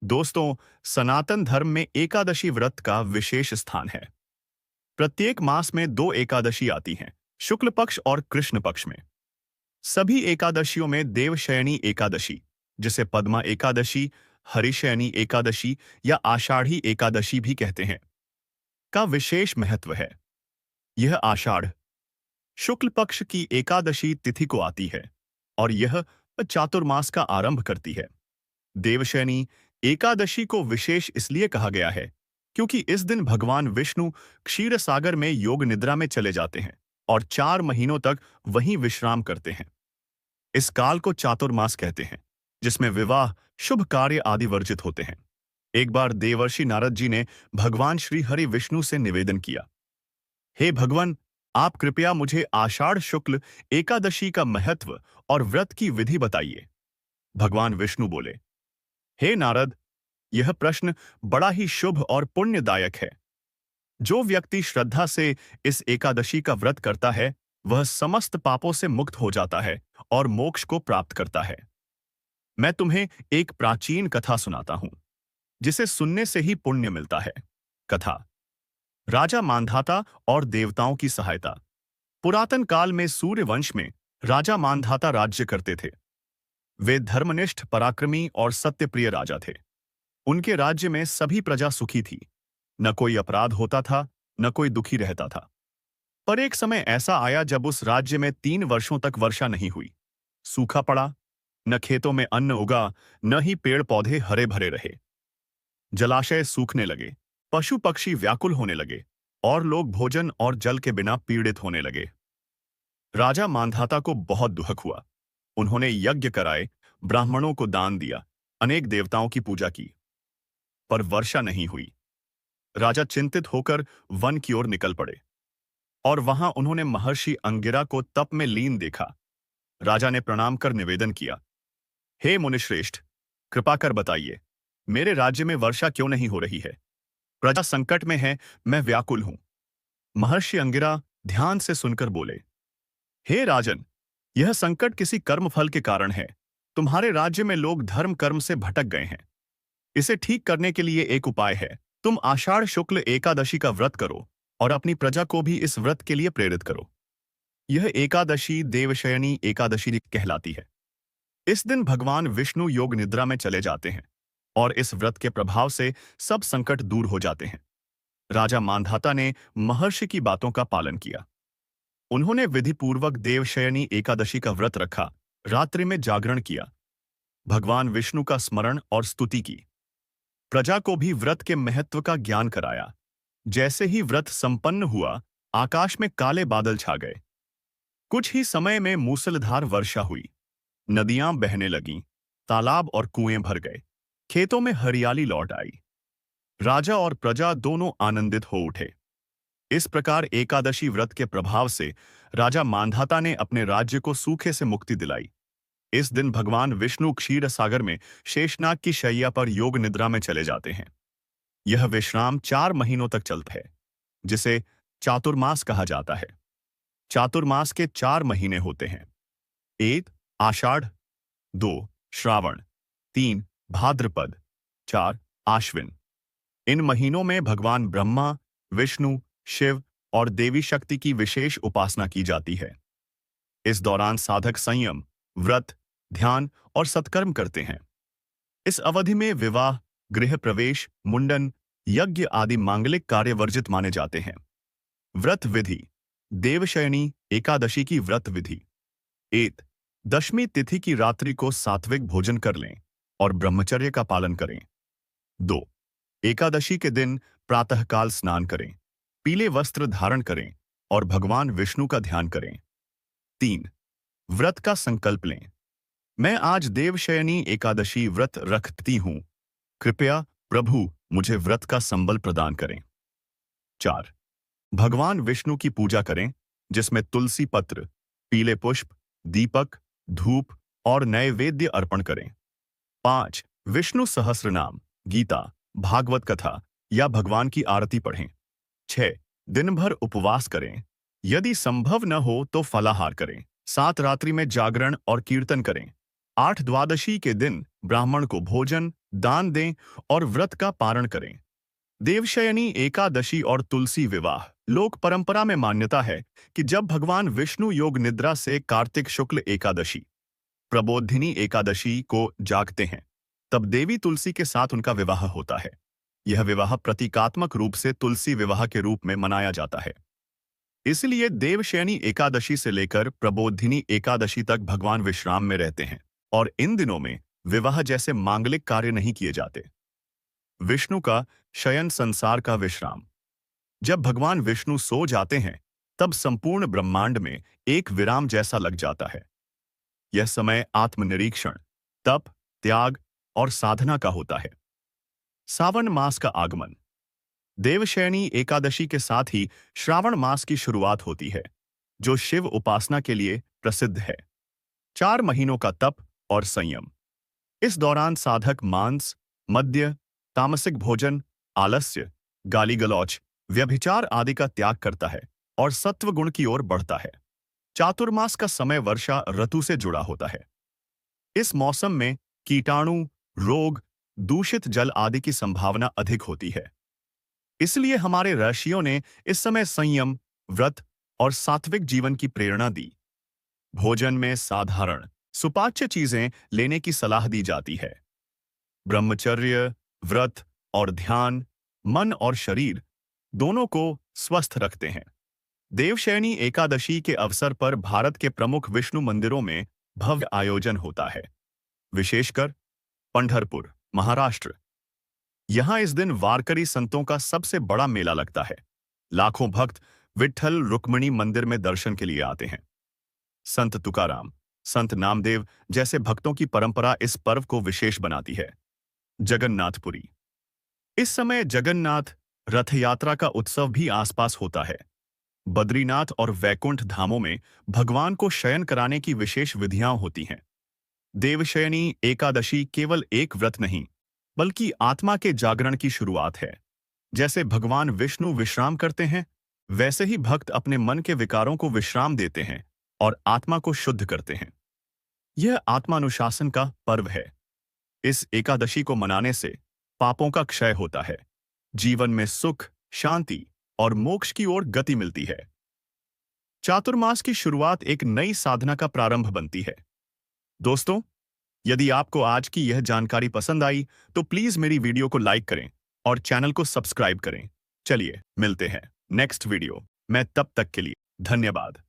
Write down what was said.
दोस्तों, सनातन धर्म में एकादशी व्रत का विशेष स्थान है। प्रत्येक मास में दो एकादशी आती हैं, शुक्ल पक्ष और कृष्ण पक्ष में। सभी एकादशियों में देवशयनी एकादशी, जिसे पद्मा एकादशी, हरिशयनी एकादशी या आषाढ़ी एकादशी भी कहते हैं, का विशेष महत्व है। यह आषाढ़ शुक्ल पक्ष की एकादशी तिथि को आती है और यह चातुर्मास का आरंभ करती है। देवशयनी एकादशी को विशेष इसलिए कहा गया है क्योंकि इस दिन भगवान विष्णु क्षीर सागर में योग निद्रा में चले जाते हैं और 4 महीनों तक वहीं विश्राम करते हैं। इस काल को चातुर्मास कहते हैं, जिसमें विवाह, शुभ कार्य आदि वर्जित होते हैं। एक बार देवर्षि नारद जी ने भगवान श्री हरि विष्णु से निवेदन किया, हे भगवान, आप कृपया मुझे आषाढ़ शुक्ल एकादशी का महत्व और व्रत की विधि बताइए। भगवान विष्णु बोले, हे नारद, यह प्रश्न बड़ा ही शुभ और पुण्यदायक है। जो व्यक्ति श्रद्धा से इस एकादशी का व्रत करता है, वह समस्त पापों से मुक्त हो जाता है और मोक्ष को प्राप्त करता है। मैं तुम्हें एक प्राचीन कथा सुनाता हूं, जिसे सुनने से ही पुण्य मिलता है। कथा: राजा मांधाता और देवताओं की सहायता। पुरातन काल में सूर्य वंश में राजा मांधाता राज्य करते थे। वे धर्मनिष्ठ, पराक्रमी और सत्यप्रिय राजा थे। उनके राज्य में सभी प्रजा सुखी थी। न कोई अपराध होता था, न कोई दुखी रहता था। पर एक समय ऐसा आया जब उस राज्य में 3 वर्षों तक वर्षा नहीं हुई। सूखा पड़ा, न खेतों में अन्न उगा, न ही पेड़ पौधे हरे भरे रहे। जलाशय सूखने लगे, पशु पक्षी व्याकुल होने लगे और लोग भोजन और जल के बिना पीड़ित होने लगे। राजा मांधाता को बहुत दुख हुआ। उन्होंने यज्ञ कराए, ब्राह्मणों को दान दिया, अनेक देवताओं की पूजा की, पर वर्षा नहीं हुई। राजा चिंतित होकर वन की ओर निकल पड़े और वहां उन्होंने महर्षि अंगिरा को तप में लीन देखा। राजा ने प्रणाम कर निवेदन किया, हे मुनिश्रेष्ठ, कृपा कर बताइए, मेरे राज्य में वर्षा क्यों नहीं हो रही है? प्रजा संकट में है, मैं व्याकुल हूं। महर्षि अंगिरा ध्यान से सुनकर बोले, हे राजन, यह संकट किसी कर्म फल के कारण है। तुम्हारे राज्य में लोग धर्म कर्म से भटक गए हैं। इसे ठीक करने के लिए एक उपाय है। तुम आषाढ़ शुक्ल एकादशी का व्रत करो और अपनी प्रजा को भी इस व्रत के लिए प्रेरित करो। यह एकादशी देवशयनी एकादशी कहलाती है। इस दिन भगवान विष्णु योग निद्रा में चले जाते हैं और इस व्रत के प्रभाव से सब संकट दूर हो जाते हैं। राजा मांधाता ने महर्षि की बातों का पालन किया। उन्होंने विधिपूर्वक देवशयनी एकादशी का व्रत रखा, रात्रि में जागरण किया, भगवान विष्णु का स्मरण और स्तुति की। प्रजा को भी व्रत के महत्व का ज्ञान कराया। जैसे ही व्रत संपन्न हुआ, आकाश में काले बादल छा गए। कुछ ही समय में मूसलधार वर्षा हुई। नदियां बहने लगीं, तालाब और कुएं भर गए, खेतों में हरियाली लौट आई। राजा और प्रजा दोनों आनंदित हो उठे। इस प्रकार एकादशी व्रत के प्रभाव से राजा मांधाता ने अपने राज्य को सूखे से मुक्ति दिलाई। इस दिन भगवान विष्णु क्षीर सागर में शेषनाग की शैया पर योग निद्रा में चले जाते हैं। यह विश्राम 4 महीनों तक चलता है, जिसे चातुर्मास कहा जाता है। चातुर्मास के 4 महीने होते हैं: 1 आषाढ़, 2 श्रावण, 3 भाद्रपद, 4 आश्विन। इन महीनों में भगवान ब्रह्मा, विष्णु, शिव और देवी शक्ति की विशेष उपासना की जाती है। इस दौरान साधक संयम, व्रत, ध्यान और सत्कर्म करते हैं। इस अवधि में विवाह, गृह प्रवेश, मुंडन, यज्ञ आदि मांगलिक कार्य वर्जित माने जाते हैं। व्रत विधि: देवशयनी एकादशी की व्रत विधि: 1 दशमी तिथि की रात्रि को सात्विक भोजन कर लें और ब्रह्मचर्य का पालन करें। 2 एकादशी के दिन प्रातःकाल स्नान करें, पीले वस्त्र धारण करें और भगवान विष्णु का ध्यान करें। 3 व्रत का संकल्प लें, मैं आज देवशयनी एकादशी व्रत रखती हूं, कृपया प्रभु मुझे व्रत का संबल प्रदान करें। 4 भगवान विष्णु की पूजा करें, जिसमें तुलसी पत्र, पीले पुष्प, दीपक, धूप और नैवेद्य अर्पण करें। 5 विष्णु सहस्रनाम, गीता, भागवत कथा या भगवान की आरती पढ़ें। 6 दिन भर उपवास करें, यदि संभव न हो तो फलाहार करें। 7 रात्रि में जागरण और कीर्तन करें। 8 द्वादशी के दिन ब्राह्मण को भोजन दान दें और व्रत का पारण करें। देवशयनी एकादशी और तुलसी विवाह। लोक परंपरा में मान्यता है कि जब भगवान विष्णु योग निद्रा से कार्तिक शुक्ल एकादशी प्रबोधिनी एकादशी को जागते हैं, तब देवी तुलसी के साथ उनका विवाह होता है। यह विवाह प्रतीकात्मक रूप से तुलसी विवाह के रूप में मनाया जाता है। इसलिए देवशयनी एकादशी से लेकर प्रबोधिनी एकादशी तक भगवान विश्राम में रहते हैं और इन दिनों में विवाह जैसे मांगलिक कार्य नहीं किए जाते। विष्णु का शयन संसार का विश्राम। जब भगवान विष्णु सो जाते हैं, तब संपूर्ण ब्रह्मांड में एक विराम जैसा लग जाता है। यह समय आत्मनिरीक्षण, तप, त्याग और साधना का होता है। सावन मास का आगमन। देवशयनी एकादशी के साथ ही श्रावण मास की शुरुआत होती है, जो शिव उपासना के लिए प्रसिद्ध है। 4 महीनों का तप और संयम। इस दौरान साधक मांस, मद्य, तामसिक भोजन, आलस्य, गाली गलौच, व्यभिचार आदि का त्याग करता है और सत्व गुण की ओर बढ़ता है। चातुर्मास का समय वर्षा ऋतु से जुड़ा होता है। इस मौसम में कीटाणु, रोग, दूषित जल आदि की संभावना अधिक होती है। इसलिए हमारे ऋषियों ने इस समय संयम, व्रत और सात्विक जीवन की प्रेरणा दी। भोजन में साधारण, सुपाच्य चीजें लेने की सलाह दी जाती है। ब्रह्मचर्य, व्रत और ध्यान मन और शरीर दोनों को स्वस्थ रखते हैं। देवशयनी एकादशी के अवसर पर भारत के प्रमुख विष्णु मंदिरों में भव्य आयोजन होता है, विशेषकर पंढरपुर, महाराष्ट्र। यहां इस दिन वारकरी संतों का सबसे बड़ा मेला लगता है। लाखों भक्त विट्ठल रुक्मिणी मंदिर में दर्शन के लिए आते हैं। संत तुकाराम, संत नामदेव जैसे भक्तों की परंपरा इस पर्व को विशेष बनाती है। जगन्नाथपुरी। इस समय जगन्नाथ रथ यात्रा का उत्सव भी आसपास होता है। बद्रीनाथ और वैकुंठ धामों में भगवान को शयन कराने की विशेष विधियां होती हैं। देवशयनी एकादशी केवल एक व्रत नहीं, बल्कि आत्मा के जागरण की शुरुआत है। जैसे भगवान विष्णु विश्राम करते हैं, वैसे ही भक्त अपने मन के विकारों को विश्राम देते हैं और आत्मा को शुद्ध करते हैं। यह आत्मानुशासन का पर्व है। इस एकादशी को मनाने से पापों का क्षय होता है, जीवन में सुख, शांति और मोक्ष की ओर गति मिलती है। चातुर्मास की शुरुआत एक नई साधना का प्रारंभ बनती है। दोस्तों, यदि आपको आज की यह जानकारी पसंद आई तो प्लीज मेरी वीडियो को लाइक करें और चैनल को सब्सक्राइब करें। चलिए मिलते हैं नेक्स्ट वीडियो में, तब तक के लिए धन्यवाद।